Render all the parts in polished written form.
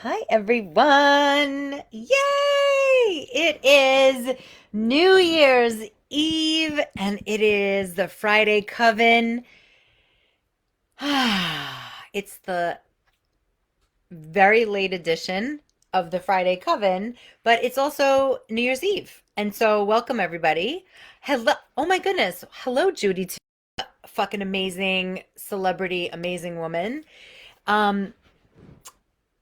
Hi, everyone. Yay! It is New Year's Eve and it is the Friday Coven. It's the very late edition of the Friday Coven, but it's also New Year's Eve. And so, welcome, everybody. Hello. Oh, my goodness. Hello, Judy, too. Fucking amazing celebrity, amazing woman. Um,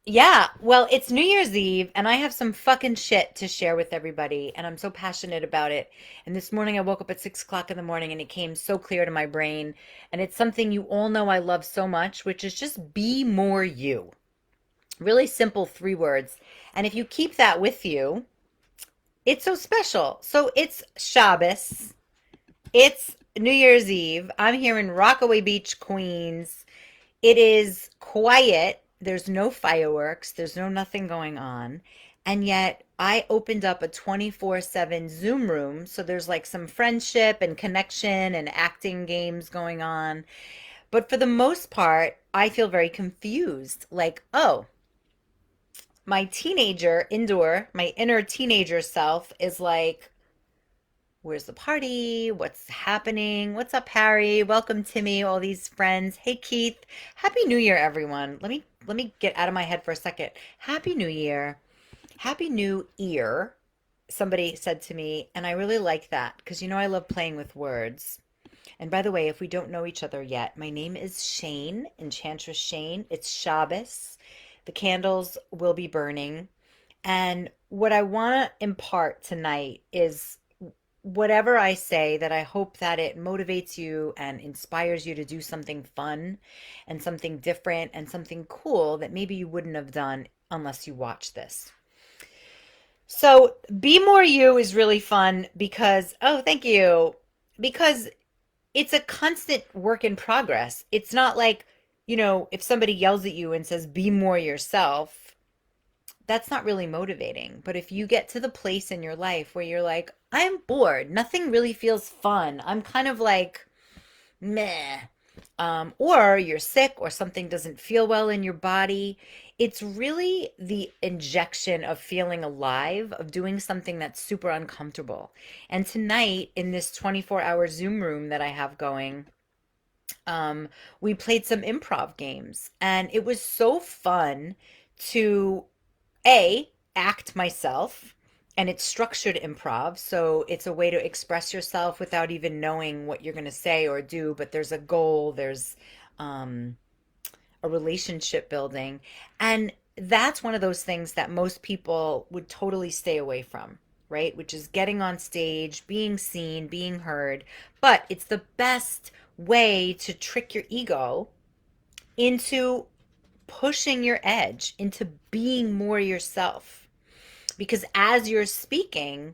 Yeah, well, it's New Year's Eve, and I have some fucking shit to share with everybody, and I'm so passionate about it. And this morning I woke up at 6 o'clock in the morning, and it came so clear to my brain. And it's something you all know I love so much, which is just be more you. Really simple 3 words. And if you keep that with you, it's so special. So it's Shabbos. It's New Year's Eve. I'm here in Rockaway Beach, Queens. It is quiet. There's no fireworks. There's no nothing going on. And yet I opened up a 24/7 Zoom room. So there's like some friendship and connection and acting games going on. But for the most part, I feel very confused. Like, oh, my inner teenager self is like, where's the party? What's happening? What's up, Harry? Welcome, Timmy, all these friends. Hey, Keith. Happy New Year, everyone. Let me get out of my head for a second. Happy New Year. Happy New Year. Somebody said to me, and I really like that because I love playing with words. And by the way, if we don't know each other yet, my name is Shane, Enchantress Shane. It's Shabbos. The candles will be burning. And what I want to impart tonight is whatever I say, that I hope that it motivates you and inspires you to do something fun and something different and something cool that maybe you wouldn't have done unless you watch this. So, Be More You is really fun because, oh, thank you. Because it's a constant work in progress. It's not like, if somebody yells at you and says, be more yourself, that's not really motivating. But if you get to the place in your life where you're like, I'm bored, nothing really feels fun, I'm kind of like, meh, or you're sick or something doesn't feel well in your body, it's really the injection of feeling alive, of doing something that's super uncomfortable. And tonight, in this 24-hour Zoom room that I have going, um, we played some improv games, and it was so fun to act myself, and it's structured improv, so it's a way to express yourself without even knowing what you're going to say or do, but there's a goal, there's um a relationship building, and that's one of those things that most people would totally stay away from, right? Which is getting on stage, being seen, being heard. But it's the best way to trick your ego into pushing your edge, into being more yourself. Because as you're speaking,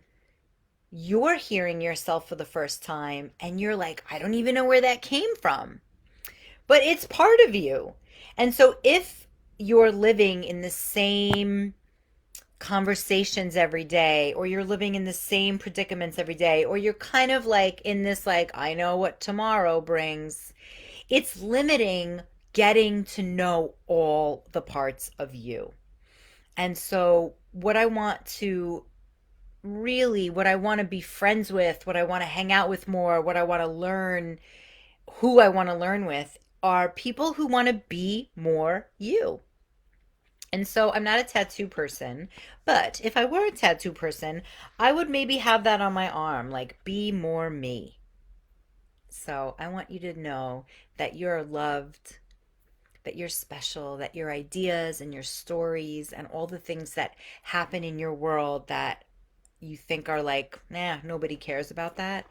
you're hearing yourself for the first time and you're like, I don't even know where that came from. But it's part of you. And so if you're living in the same conversations every day, or you're living in the same predicaments every day, or you're kind of like in this, like, I know what tomorrow brings, it's limiting getting to know all the parts of you. And so, what I want to be friends with, what I want to hang out with more, what I want to learn, who I want to learn with, are people who want to be more you. And so I'm not a tattoo person, but if I were a tattoo person, I would maybe have that on my arm, like be more me. So I want you to know that you're loved, that you're special, that your ideas and your stories and all the things that happen in your world that you think are like, nah, nobody cares about that.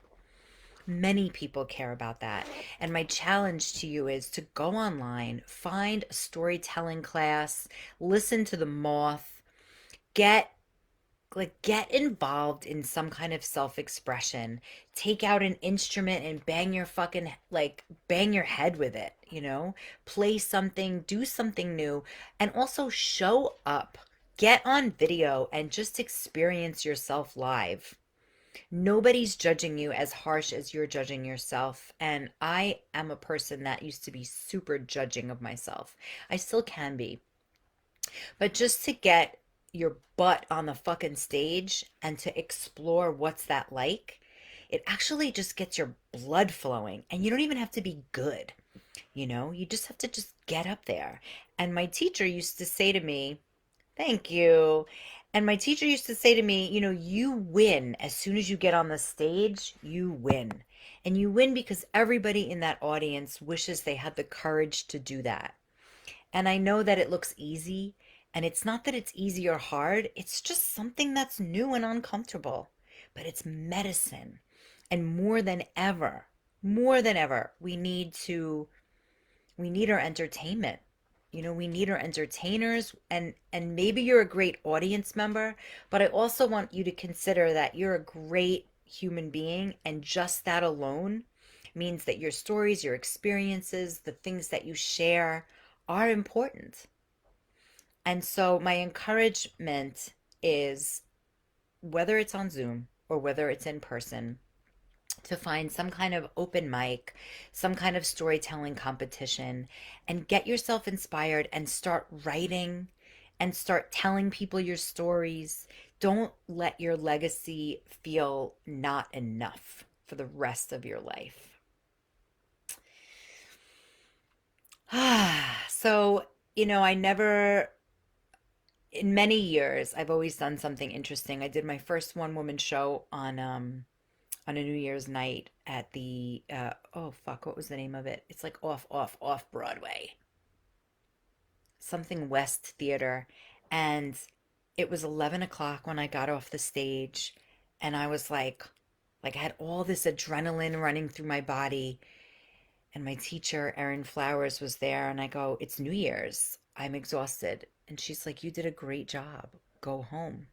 Many people care about that. And my challenge to you is to go online, find a storytelling class, listen to the moth, get get involved in some kind of self-expression. Take out an instrument and bang your head with it. Play something, do something new, and also show up. Get on video and just experience yourself live. Nobody's judging you as harsh as you're judging yourself. And I am a person that used to be super judging of myself. I still can be. But just to get your butt on the fucking stage and to explore what's that like, it actually just gets your blood flowing. And you don't even have to be good, you just have to just get up there. And my teacher used to say to me, thank you. And my teacher used to say to me, you win as soon as you get on the stage, you win. And you win because everybody in that audience wishes they had the courage to do that. And I know that it looks easy, and it's not that it's easy or hard, it's just something that's new and uncomfortable. But it's medicine. And more than ever, we need our entertainment. We need our entertainers, and maybe you're a great audience member, but I also want you to consider that you're a great human being, and just that alone means that your stories, your experiences, the things that you share are important. And so my encouragement is, whether it's on Zoom or whether it's in person, to find some kind of open mic, some kind of storytelling competition, and get yourself inspired and start writing and start telling people your stories. Don't let your legacy feel not enough for the rest of your life. So, I never, in many years, I've always done something interesting. I did my first one woman show on a New Year's night at the oh fuck, what was the name of it? It's like off Broadway, something West Theater, and it was 11 o'clock when I got off the stage, and I was like I had all this adrenaline running through my body, and my teacher Erin Flowers was there, and I go, "It's New Year's. I'm exhausted," and she's like, "You did a great job. Go home."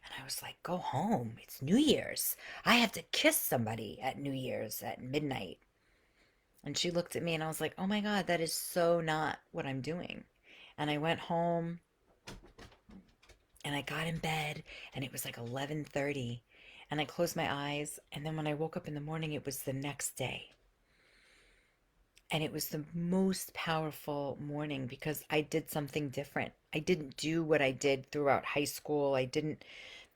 And I was like, go home. It's New Year's. I have to kiss somebody at New Year's at midnight. And she looked at me and I was like, oh my God, that is so not what I'm doing. And I went home and I got in bed and it was like 11:30 and I closed my eyes. And then when I woke up in the morning, it was the next day. And it was the most powerful morning because I did something different. I didn't do what I did throughout high school. I didn't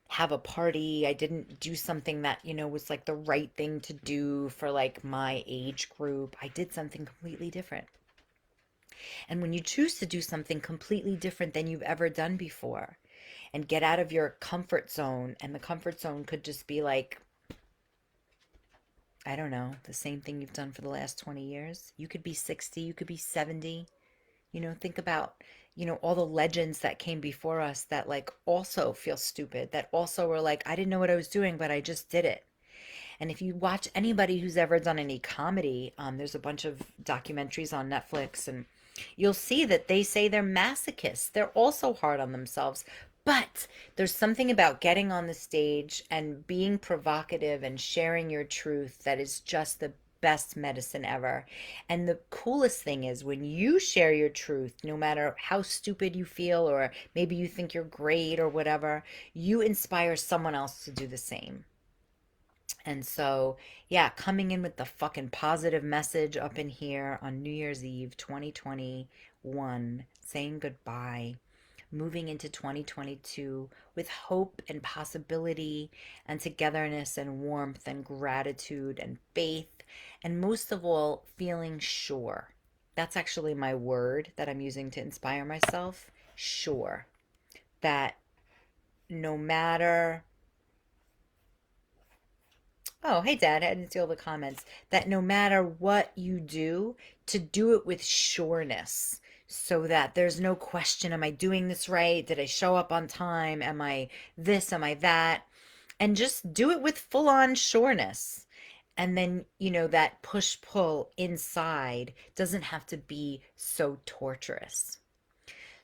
have a party. I didn't do something that, was like the right thing to do for like my age group. I did something completely different. And when you choose to do something completely different than you've ever done before and get out of your comfort zone, and the comfort zone could just be like, I don't know, the same thing you've done for the last 20 years. You could be 60, you could be 70. Think about, all the legends that came before us that like also feel stupid, that also were like, I didn't know what I was doing, but I just did it. And if you watch anybody who's ever done any comedy, there's a bunch of documentaries on Netflix, and you'll see that they say they're masochists. They're also hard on themselves. But there's something about getting on the stage and being provocative and sharing your truth that is just the best medicine ever. And the coolest thing is when you share your truth, no matter how stupid you feel, or maybe you think you're great or whatever, you inspire someone else to do the same. And so, yeah, coming in with the fucking positive message up in here on New Year's Eve 2021, saying goodbye, moving into 2022 with hope and possibility and togetherness and warmth and gratitude and faith, and most of all, feeling sure. That's actually my word that I'm using to inspire myself. Sure. That no matter, oh, hey, Dad, I didn't see all the comments. That no matter what you do, to do it with sureness so that there's no question, am I doing this right? Did I show up on time? Am I this? Am I that? And just do it with full on sureness. And then, that push pull inside doesn't have to be so torturous.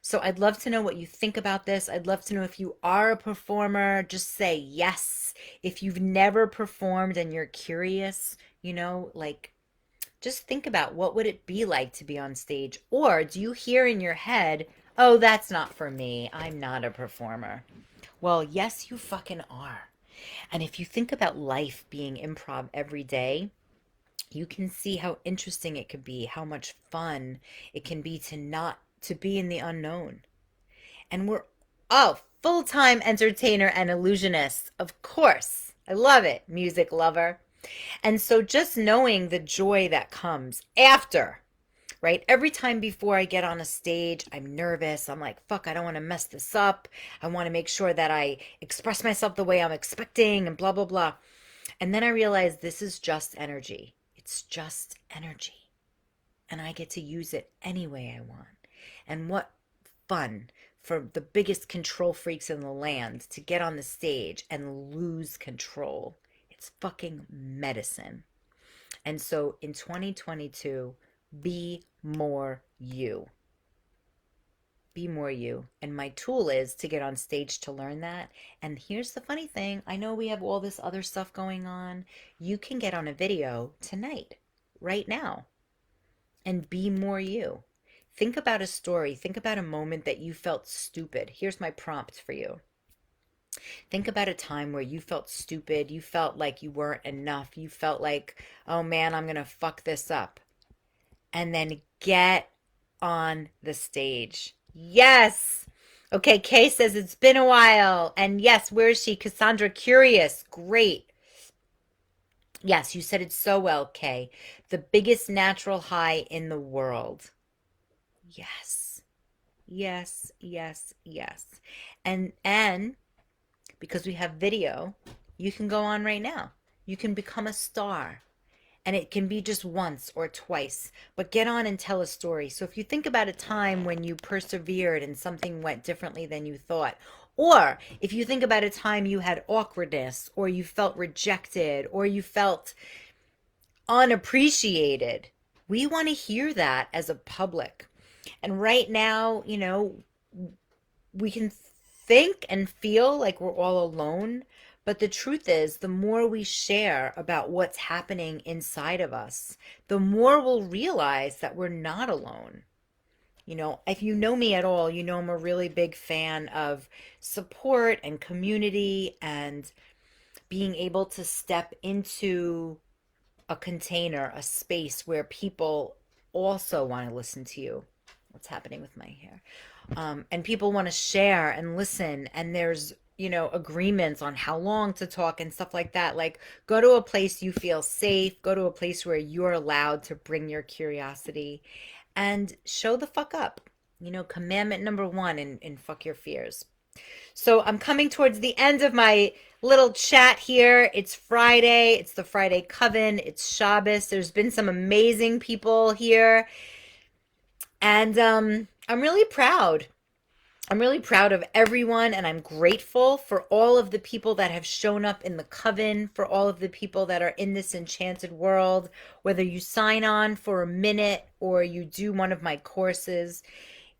So I'd love to know what you think about this. I'd love to know if you are a performer, just say yes. If you've never performed and you're curious, like just think about what would it be like to be on stage? Or do you hear in your head, "Oh, that's not for me. I'm not a performer." Well, yes, you fucking are. And if you think about life being improv every day, you can see how interesting it could be, how much fun it can be to not to be in the unknown. And we're, oh, full-time entertainer and illusionist. Of course. I love it, music lover. And so just knowing the joy that comes after, right? Every time before I get on a stage, I'm nervous. I'm like, fuck, I don't want to mess this up. I want to make sure that I express myself the way I'm expecting and blah, blah, blah. And then I realize this is just energy. It's just energy. And I get to use it any way I want. And what fun for the biggest control freaks in the land to get on the stage and lose control. It's fucking medicine. And so in 2022, be more you. Be more you. And my tool is to get on stage to learn that. And here's the funny thing, I know we have all this other stuff going on. You can get on a video tonight, right now, and be more you. Think about a story. Think about a moment that you felt stupid. Here's my prompt for you. Think about a time where you felt stupid. You felt like you weren't enough. You felt like, oh man, I'm going to fuck this up. And then get on the stage. Yes. Okay, Kay says it's been a while. And yes, where is she? Cassandra, curious. Great. Yes, you said it so well, Kay. The biggest natural high in the world. Yes. Yes, yes, yes. And because we have video, you can go on right now. You can become a star. And it can be just once or twice, but get on and tell a story. So if you think about a time when you persevered and something went differently than you thought, or if you think about a time you had awkwardness, or you felt rejected, or you felt unappreciated, we want to hear that as a public. And right now, we can think and feel like we're all alone, but the truth is, the more we share about what's happening inside of us, the more we'll realize that we're not alone. If you know me at all, you know I'm a really big fan of support and community and being able to step into a container, a space where people also want to listen to you. What's happening with my hair? And people want to share and listen, and there's agreements on how long to talk and stuff like that. Like, go to a place you feel safe, go to a place where you're allowed to bring your curiosity and show the fuck up. Commandment number one in fuck your fears. So I'm coming towards the end of my little chat here. It's Friday. It's the Friday Coven. It's Shabbos. There's been some amazing people here. And I'm really proud. I'm really proud of everyone, and I'm grateful for all of the people that have shown up in the coven, for all of the people that are in this enchanted world, whether you sign on for a minute or you do one of my courses.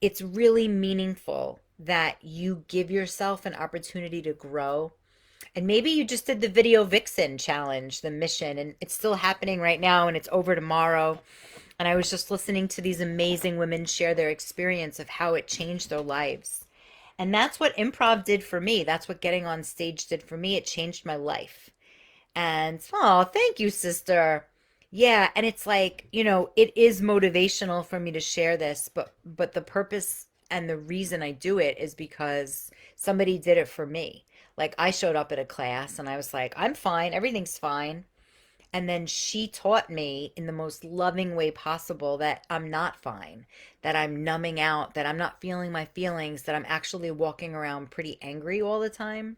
It's really meaningful that you give yourself an opportunity to grow. And maybe you just did the Video Vixen challenge, the mission, and it's still happening right now and it's over tomorrow. And I was just listening to these amazing women share their experience of how it changed their lives. And that's what improv did for me. That's what getting on stage did for me. It changed my life. And oh, thank you, sister. Yeah, and it's like, it is motivational for me to share this, but the purpose and the reason I do it is because somebody did it for me. Like, I showed up at a class and I was like, I'm fine, everything's fine. And then she taught me in the most loving way possible that I'm not fine, that I'm numbing out, that I'm not feeling my feelings, that I'm actually walking around pretty angry all the time.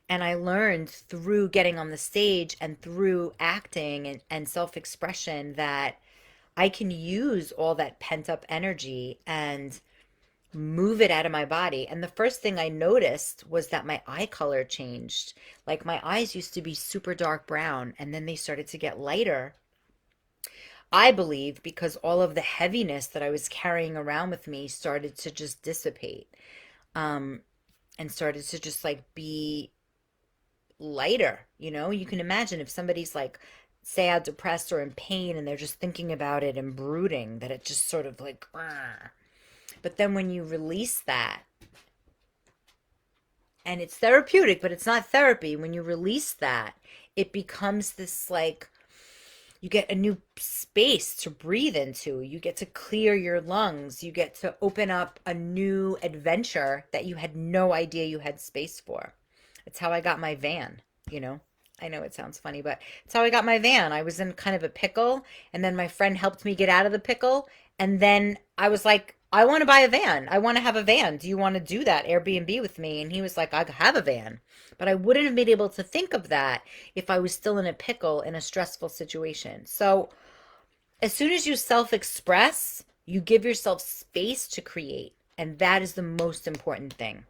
And I learned through getting on the stage and through acting and self-expression that I can use all that pent up energy and move it out of my body. And the first thing I noticed was that my eye color changed. Like, my eyes used to be super dark brown and then they started to get lighter. I believe because all of the heaviness that I was carrying around with me started to just dissipate, and started to just like be lighter. You can imagine if somebody's like sad, depressed, or in pain and they're just thinking about it and brooding, that it just sort of like, "Argh." But then when you release that, and it's therapeutic, but it's not therapy, when you release that, it becomes this like You get a new space to breathe into. You get to clear your lungs. You get to open up a new adventure that you had no idea you had space for. It's how I got my van, you know. I know it sounds funny, but it's how I got my van. I was in kind of a pickle, and then my friend helped me get out of the pickle. And then I was like, I want to buy a van. I want to have a van. Do you want to do that Airbnb with me? And he was like, I have a van. But I wouldn't have been able to think of that if I was still in a pickle in a stressful situation. So as soon as you self express, you give yourself space to create. And that is the most important thing.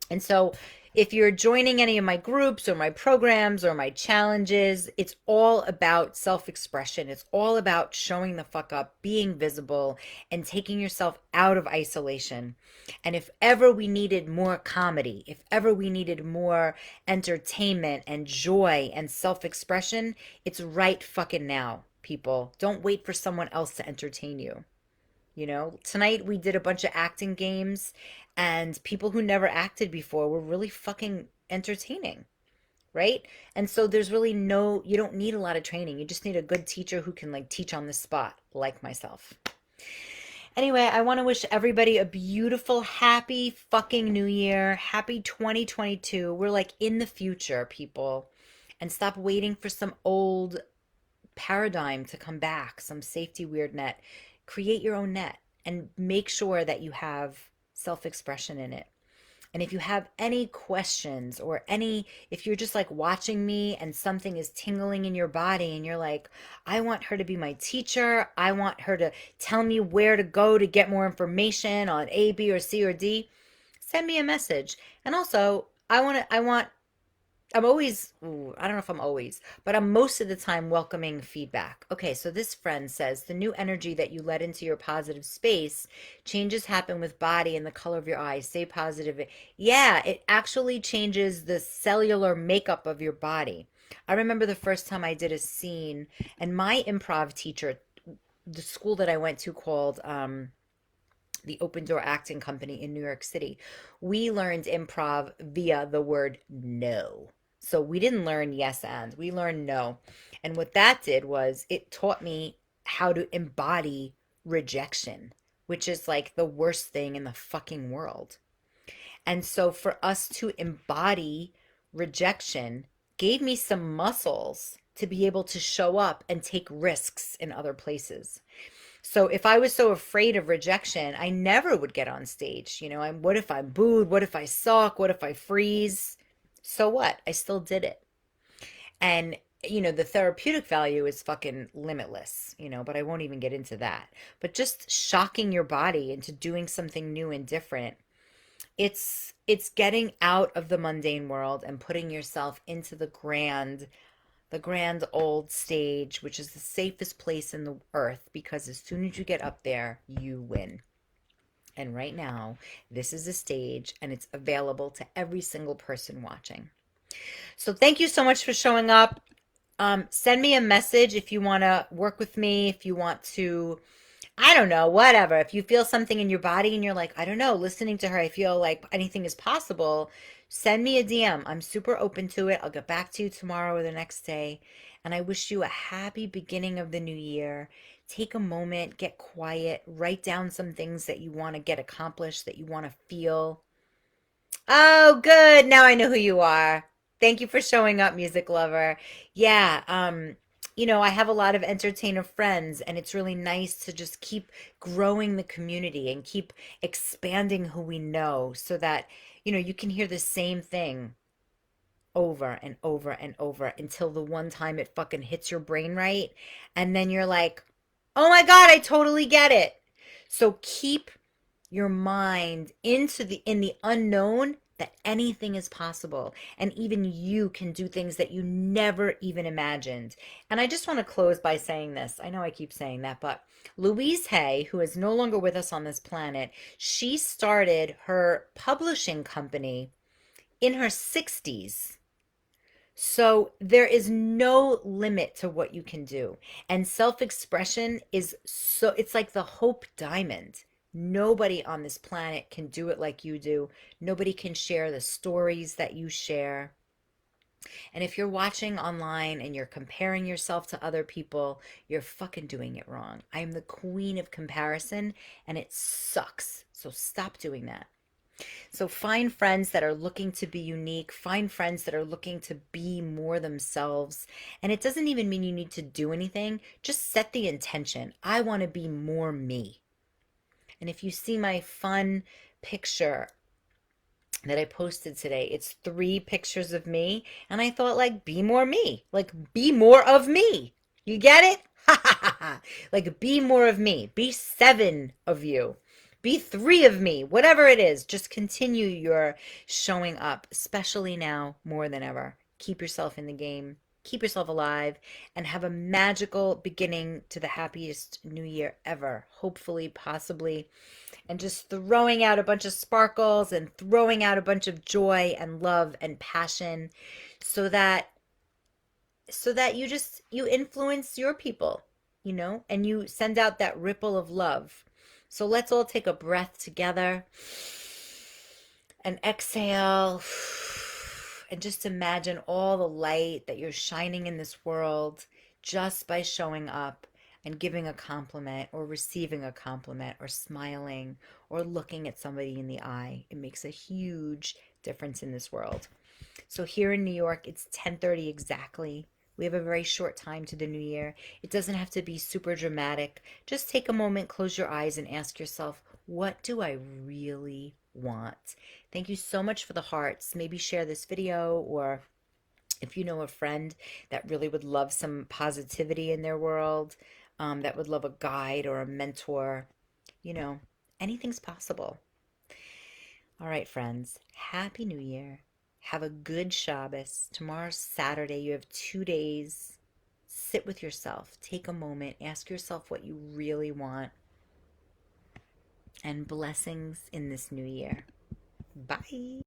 And so, if you're joining any of my groups or my programs or my challenges, it's all about self expression. It's all about showing the fuck up, being visible, and taking yourself out of isolation. And if ever we needed more comedy, if ever we needed more entertainment and joy and self expression, it's right fucking now, people. Don't wait for someone else to entertain you. You know, tonight we did a bunch of acting games, and people who never acted before were really fucking entertaining, right? And so there's really no, you don't need a lot of training. You just need a good teacher who can like teach on the spot, like myself. Anyway, I want to wish everybody a beautiful, happy fucking new year. Happy 2022. We're like in the future, people. And stop waiting for some old paradigm to come back, some safety weird net. Create your own net and make sure that you have self expression in it. And if you have any questions or if you're just like watching me and something is tingling in your body and you're like, I want her to be my teacher. I want her to tell me where to go to get more information on A, B, or C, or D, send me a message. And also, I'm always, I don't know if I'm always, but I'm most of the time welcoming feedback. Okay, so this friend says the new energy that you let into your positive space, changes happen with body and the color of your eyes. Stay positive. Yeah, it actually changes the cellular makeup of your body. I remember the first time I did a scene, and my improv teacher, the school that I went to called the Open Door Acting Company in New York City, we learned improv via the word no. So we didn't learn yes and, we learned no. And what that did was it taught me how to embody rejection, which is like the worst thing in the fucking world. And so for us to embody rejection gave me some muscles to be able to show up and take risks in other places. So if I was so afraid of rejection, I never would get on stage. You know, what if I'm booed? What if I suck? What if I freeze? So what? I still did it. And, you know, the therapeutic value is fucking limitless, you know, but I won't even get into that. But just shocking your body into doing something new and different, it's getting out of the mundane world and putting yourself into the grand old stage, which is the safest place in the earth, because as soon as you get up there, you win. And right now, this is a stage and it's available to every single person watching. So thank you so much for showing up. Send me a message if you want to work with me, if you want to, I don't know, whatever. If you feel something in your body and you're like, I don't know, listening to her, I feel like anything is possible, send me a DM. I'm super open to it. I'll get back to you tomorrow or the next day. And I wish you a happy beginning of the new year. Take a moment, get quiet, write down some things that you want to get accomplished, that you want to feel. Oh, good. Now I know who you are. Thank you for showing up, music lover. Yeah, you know, I have a lot of entertainer friends, and it's really nice to just keep growing the community and keep expanding who we know so that, you know, you can hear the same thing over and over and over until the one time it fucking hits your brain right. And then you're like, oh my God, I totally get it. So keep your mind into in the unknown, that anything is possible, and even you can do things that you never even imagined. And I just want to close by saying this. I know I keep saying that, but Louise Hay, who is no longer with us on this planet, she started her publishing company in her 60s. So there is no limit to what you can do. And self-expression is so, it's like the Hope Diamond. Nobody on this planet can do it like you do. Nobody can share the stories that you share. And if you're watching online and you're comparing yourself to other people, you're fucking doing it wrong. I am the queen of comparison and it sucks. So stop doing that. So find friends that are looking to be unique, find friends that are looking to be more themselves. And it doesn't even mean you need to do anything, just set the intention. I want to be more me. And if you see my fun picture that I posted today. It's 3 pictures of me. And I thought, like, be more me. Like, be more of me. You get it? Like, be more of me. Be 7 of you. Be 3 of me. Whatever it is, just continue your showing up, especially now more than ever. Keep yourself in the game. Keep yourself alive and have a magical beginning to the happiest new year ever. Hopefully, possibly, and just throwing out a bunch of sparkles and throwing out a bunch of joy and love and passion so that you influence your people, and you send out that ripple of love. So let's all take a breath together and exhale and just imagine all the light that you're shining in this world just by showing up and giving a compliment or receiving a compliment or smiling or looking at somebody in the eye. It makes a huge difference in this world. So here in New York, it's 10:30 exactly. We have a very short time to the new year. It doesn't have to be super dramatic. Just take a moment, close your eyes, and ask yourself, what do I really want? Thank you so much for the hearts. Maybe share this video, or if you know a friend that really would love some positivity in their world, that would love a guide or a mentor, you know, anything's possible. All right, friends, Happy New Year. Have a good Shabbos. Tomorrow's Saturday. You have 2 days. Sit with yourself. Take a moment. Ask yourself what you really want. And blessings in this new year. Bye.